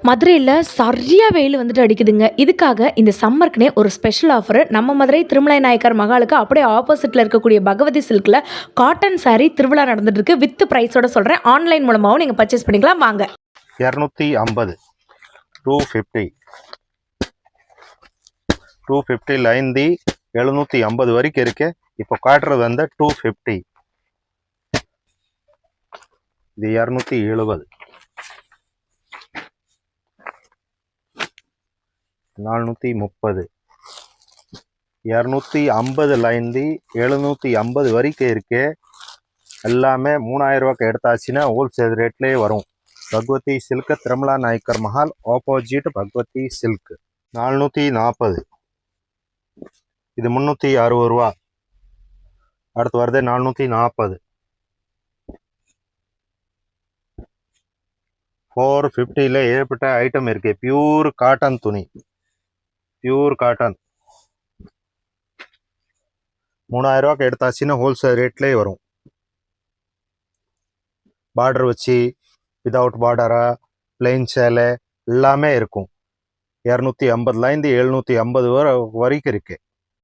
மதுரையில சரியா வெயில் வந்துட்டு அடிக்குதுங்க. இதுக்காக இந்த சம்மருக்குன்னே ஒரு ஸ்பெஷல் ஆஃபர் நம்ம மதுரை திருமலை நாயக்கர் மஹாலுக்கு அப்படியே ஆப்போசிட்ல இருக்கக்கூடிய பகவதி சில்க்ல காட்டன் சாரி திருவிழா நடந்துட்டு இருக்கு. வித் பிரைஸோட சொல்றேன். ஆன்லைன் மூலமாவும் நீங்க பர்ச்சேஸ் பண்ணிக்கலாம். வாங்க. 250 250 250 லைன்தி 750 வரைக்கும் இருக்கு. இப்போ காட்டுறது வந்து 250. இது 270 430 250 லைன்தி 750 வரைக்கும் இருக்கு. எல்லாமே 3000 ரூபாய்க்கு எடுத்தாச்சுன்னா ஹோல்சேல் ரேட்லேயே வரும். Bhagavathi silk Thirumalai Nayakkar Mahal opposite Bhagavathi silk 440. இது 360 ரூபா. அடுத்து வருது 440. 450ல ஏற்பட்ட ஐட்டம் இருக்கு. பியூர் காட்டன் துணி, பியூர் காட்டன் 3000 ரூபாய்க்கு எடுத்தாச்சுன்னா ஹோல்சேல் ரேட்லேயே வரும். பார்டர் வச்சு விதவுட் பார்டரா பிளெயின் சேலை எல்லாமே இருக்கும். 250 லைந்து 750 வரைக்கும் இருக்கு.